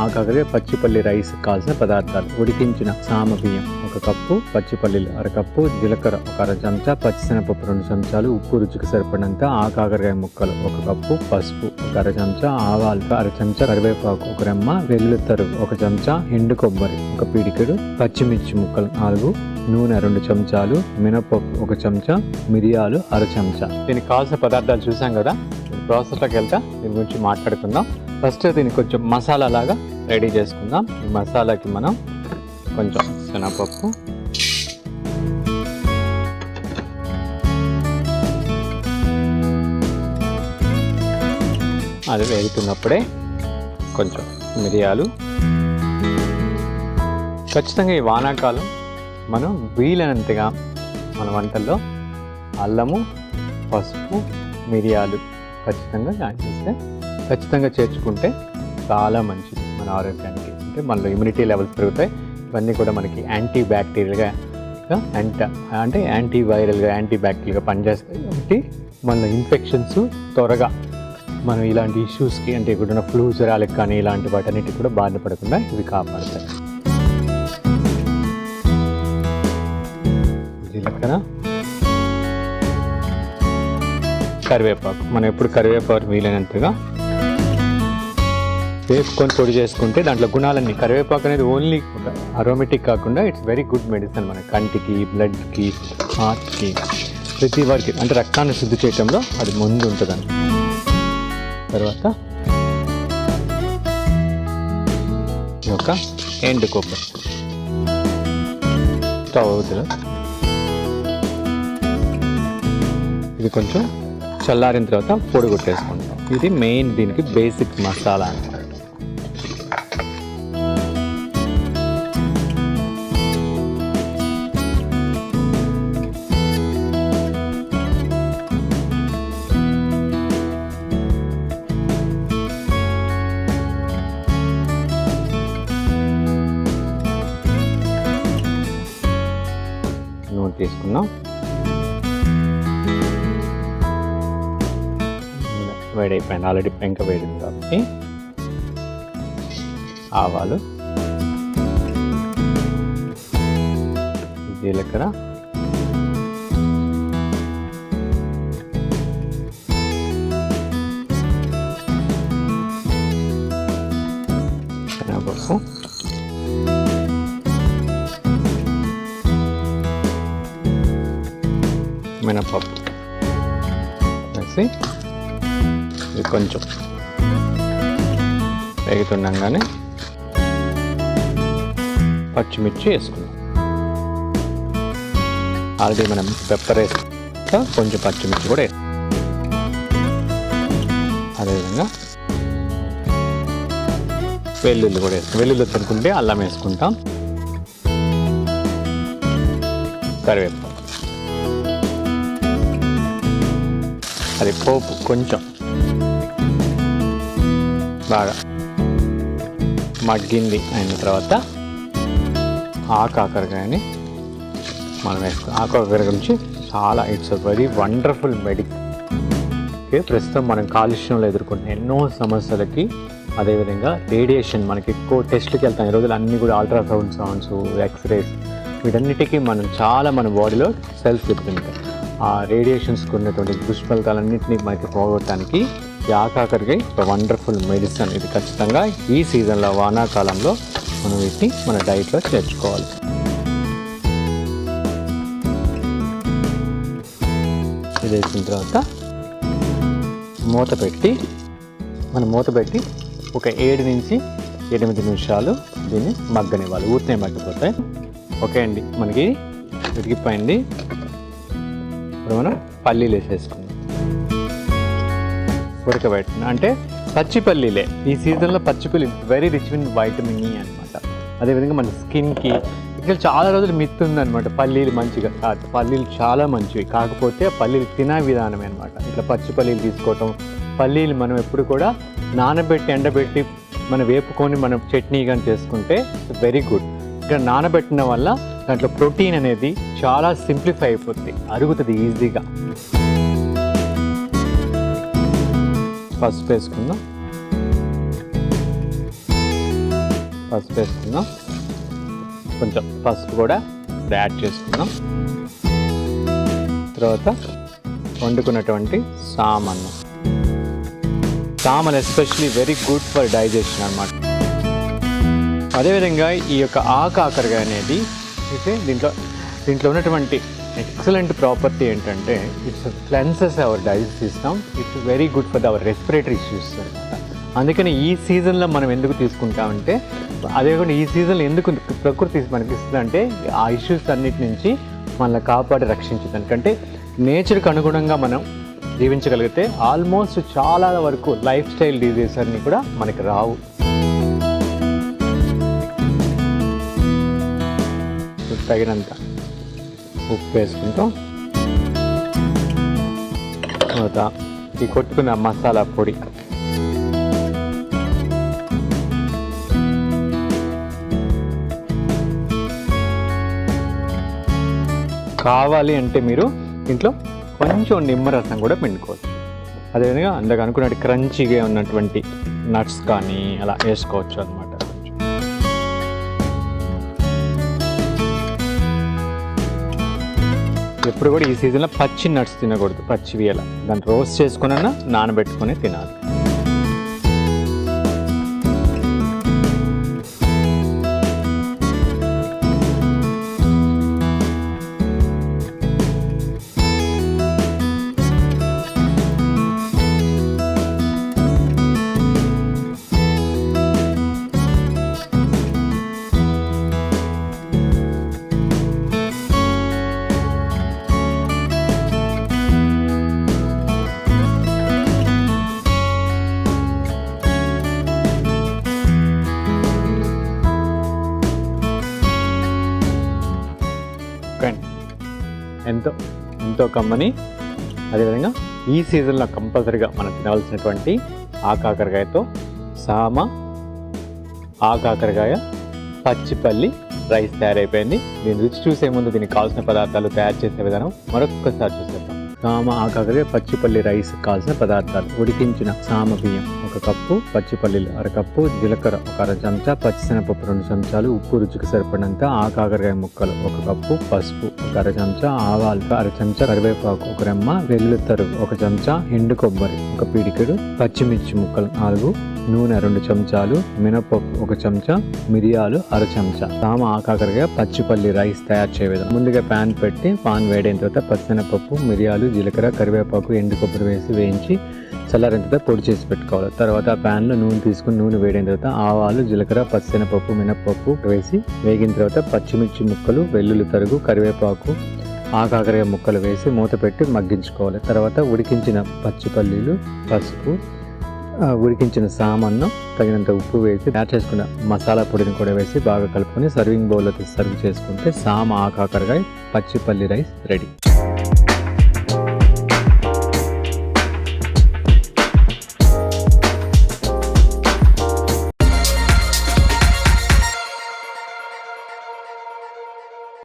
ఆకాకరకాయ Pachipalli rice కావాల్సిన పదార్థాలు: ఉడికించిన సామ బియ్యం 1 కప్పు, పచ్చిపల్లీలు 1/2 కప్పు, జీలకర్ర 1 అర చెంచా, పచ్చిశనగపప్పు 2 చెంచాలు, ఉప్పు రుచికి సరిపడినంత, ఆకాకరకాయ ముక్కలు 1 కప్పు, పసుపు 1 అర చెంచా, ఆవాలు 1 అర చెంచా, కరివేపాకు 1 రెమ్మ, వెల్లుల్లి తరుగు 1 చెంచా, ఎండు కొబ్బరి 1 పీడికెడు, పచ్చిమిర్చి ముక్కలు 4, నూనె 2 చెంచాలు, మినపప్పు 1 చెంచా, మిరియాలు 1/2 చెంచా. దీనికి కావాల్సిన పదార్థాలు చూసాం కదా. ప్రాసెస్లోకి వెళ్తా దీని గురించి మాట్లాడుకుందాం. ఫస్ట్ దీన్ని కొంచెం మసాలా లాగా రెడీ చేసుకుందాం. ఈ మసాలాకి మనం కొంచెం శనగపప్పు, అది వేగుతున్నప్పుడే కొంచెం మిరియాలు. ఖచ్చితంగా ఈ వానాకాలం మనం వీలైనంతగా మన వంటల్లో అల్లము, పసుపు, మిరియాలు ఖచ్చితంగా యాడ్ చేస్తే, ఖచ్చితంగా చేర్చుకుంటే చాలా మంచిది మన ఆరోగ్యానికి. అంటే మనలో ఇమ్యూనిటీ లెవెల్స్ పెరుగుతాయి. ఇవన్నీ కూడా మనకి యాంటీ బ్యాక్టీరియల్గా అంటే యాంటీవైరల్గా, యాంటీ బ్యాక్టీరియల్గా పనిచేస్తాయి. కాబట్టి మన ఇన్ఫెక్షన్స్ త్వరగా మనం ఇలాంటి ఇష్యూస్కి, అంటే ఇప్పుడు ఫ్లూ జ్వరాలకు కానీ ఇలాంటి వాటన్నిటికి కూడా బాధపడకుండా ఇవి కాపాడతాయి. జీలకర్ర, కరివేపాకు. మనం ఎప్పుడు కరివేపాకు వీలైనంతగా వేపుకొని పొడి చేసుకుంటే దాంట్లో గుణాలన్నీ, కరివేపాకు అనేది ఓన్లీ అరోమేటిక్ కాకుండా ఇట్స్ వెరీ గుడ్ మెడిసిన్ మన కంటికి, బ్లడ్కి, హార్ట్కి, ప్రతి వారికి, అంటే రక్తాన్ని శుద్ధి చేయడంలో అది ముందు ఉంటుందని. తర్వాత ఒక ఎండు కొబ్బరి స్టవ్ అవుతుంది. ఇది కొంచెం చల్లారిన తర్వాత పొడి కొట్టేసుకుంటాం. ఇది మెయిన్ దీనికి బేసిక్ మసాలా అనమాట. నూనె తీసుకున్నాం. వేడైపోయింది, ఆల్రెడీ పెంక వేడింది కాబట్టి ఆవాలు, జీలకర్ర, శనగపప్పు, మినపప్పు వేసి ఇది కొంచెం వేగుతుండగానే పచ్చిమిర్చి వేసుకున్నాం. ఆల్రెడీ మనం పెప్పర్ వేసుకుంటా కొంచెం పచ్చిమిర్చి కూడా వేస్తాం. అదేవిధంగా వెల్లుల్లి కూడా వేస్తాం. వెల్లుల్లి తినుకుంటే అల్లం వేసుకుంటాం. కరివేపాకు, అది పోపు కొంచెం బాగా మగ్గింది అయిన తర్వాత ఆకాకరకాయని మనం వేసుకో. ఆకాకరకాయ గురించి చాలా it's a very wonderful medicine. ప్రస్తుతం మనం కాలుష్యంలో ఎదుర్కొంటున్న ఎన్నో సమస్యలకి, అదేవిధంగా రేడియేషన్, మనకి ఎక్కువ టెస్ట్లకి వెళ్తాం ఈ రోజులు అన్నీ కూడా, అల్ట్రాసౌండ్ సౌండ్స్, ఎక్స్రేస్, వీటన్నిటికీ మనం చాలా మన బాడీలో సెల్స్ దెబ్బతింటాయి. ఆ రేడియేషన్స్కి ఉన్నటువంటి దుష్ఫలితాలన్నింటినీ మనకి పోగొట్టడానికి ఈ ఆకాకరకాయ ఒక వండర్ఫుల్ మెడిసిన్. ఇది ఖచ్చితంగా ఈ సీజన్లో, వానాకాలంలో మనం వీటిని మన డైట్లో చేర్చుకోవాలి. ఇది వేసిన తర్వాత మూత పెట్టి ఒక 7 నుంచి 8 నిమిషాలు దీన్ని మగ్గనివ్వాలి. ఊరినే మగ్గిపోతాయి. ఓకే అండి, మనకి ఉడికిపోయింది. ఇప్పుడు మనం పల్లీలు వేసేసుకుందాం. ఉడకబెట్టిన అంటే పచ్చి పల్లీలే. ఈ సీజన్లో పచ్చి పల్లి very rich in vitamin E అనమాట. అదేవిధంగా మన స్కిన్కి ఇక్కడ చాలా రోజులు మిత్ ఉందన్నమాట, పల్లీలు మంచిగా కాదు. పల్లీలు చాలా మంచివి, కాకపోతే పల్లీలు తినే విధానమే అనమాట. ఇట్లా పచ్చి పల్లీలు తీసుకోవటం, పల్లీలు మనం ఎప్పుడు కూడా నానబెట్టి ఎండబెట్టి మనం వేపుకొని మనం చట్నీ కానీ చేసుకుంటే వెరీ గుడ్. ఇక్కడ నానబెట్టిన వల్ల దాంట్లో ప్రోటీన్ అనేది చాలా సింప్లిఫై అయిపోతుంది, అరుగుతుంది ఈజీగా. పసుపు వేసుకుందాం. పసుపు వేసుకుందాం, కొంచెం పసుపు కూడా యాడ్ చేసుకుందాం. తర్వాత వండుకున్నటువంటి సామన్నం. సామన్ especially very good for digestion అన్నమాట. అదేవిధంగా ఈ యొక్క ఆకాకరకాయ అనేది అయితే దీంట్లో ఉన్నటువంటి ఎక్సలెంట్ ప్రాపర్టీ ఏంటంటే it's cleanses our digest system. It's very good for our respiratory issues అనమాట. అందుకని ఈ సీజన్లో మనం ఎందుకు తీసుకుంటామంటే, అదేవిధంగా ఈ సీజన్లో ఎందుకు ప్రకృతి మనకి ఇస్తుందంటే ఆ ఇష్యూస్ అన్నిటి నుంచి మనల్ని కాపాడి రక్షించింది. ఎందుకంటే నేచర్కి అనుగుణంగా మనం జీవించగలిగితే ఆల్మోస్ట్ చాలా వరకు లైఫ్ స్టైల్ డిజీజెస్ అన్నీ కూడా మనకి రావు. తగినంత ఉప్పు వేసుకుంటాం. తర్వాత ఈ కొట్టుకున్న మసాలా పొడి, కావాలి అంటే మీరు ఇంట్లో కొంచెం నిమ్మరసం కూడా పిండుకోవచ్చు. అదేవిధంగా అందుకు అనుకున్నట్టు క్రంచీగా ఉన్నటువంటి నట్స్ కానీ అలా వేసుకోవచ్చు అన్నమాట. ఎప్పుడు కూడా ఈ సీజన్లో పచ్చి నట్స్ తినకూడదు, పచ్చివి అలా దాన్ని రోస్ట్ చేసుకున్నా నానబెట్టుకొని తినాలి. ఎంతో కమ్మని. అదేవిధంగా ఈ సీజన్లో కంపల్సరీగా మనం తినవలసినటువంటి ఆకాకరకాయతో ఆకాకరకాయ పచ్చిపల్లి రైస్ తయారైపోయింది. దీని రుచి చూసే ముందు దీనికి కావాల్సిన పదార్థాలు తయారు చేసే విధానం మరొక్కసారి చూసేద్దాం. ఆకాకరకాయ పచ్చిపల్లి రైస్ కావాల్సిన పదార్థాలు: ఉడికించిన సామ బియ్యం 1 కప్పు, పచ్చిపల్లీలు 1/2 కప్పు, జీలకర్ర 1/2 చెంచా, పచ్చిశనగపప్పు 2 చెంచాలు, ఉప్పు రుచికి సరిపడినంత, ఆకాకరకాయ ముక్కలు 1 కప్పు, పసుపు 1/2 చెంచా, ఆవాలు 1/2 చెంచా, కరివేపాకు 1 రెమ్మ, వెల్లుల్లి తరుగు 1 చెంచా, ఎండు కొబ్బరి 1 పీడికెడు, పచ్చిమిర్చి ముక్కలు 4, నూనె 2 చెంచాలు, మినపప్పు 1 చెంచా, మిరియాలు 1/2 చెంచా. ఆకాకరకాయ పచ్చిపల్లి రైస్ తయారు చేయ విధానం: ముందుగా ప్యాన్ పెట్టి పాన్ వేడైన తర్వాత పచ్చిశనగపప్పు, మిరియాలు, జీలకర్ర, కరివేపాకు, ఎండు కొబ్బరి వేసి వేయించి చల్లారిన తర్వాత పొడి చేసి పెట్టుకోవాలి. తర్వాత ఆ ప్యాన్లో నూనె తీసుకుని నూనె వేడైన తర్వాత ఆవాలు, జీలకర్ర, పచ్చిశనగపప్పు, మినపప్పు వేసి వేగిన తర్వాత పచ్చిమిర్చి ముక్కలు, వెల్లుల్లి తరుగు, కరివేపాకు, ఆకాకరకాయ ముక్కలు వేసి మూత పెట్టి మగ్గించుకోవాలి. తర్వాత ఉడికించిన పచ్చిపల్లీలు, పసుపు, ఉడికించిన సామన్నం, తగినంత ఉప్పు వేసి తయారు చేసుకున్న మసాలా పొడిని కూడా వేసి బాగా కలుపుకొని సర్వింగ్ బౌల్లో సర్వ్ చేసుకుంటే ఆకాకరకాయ పచ్చిపల్లి రైస్ రెడీ.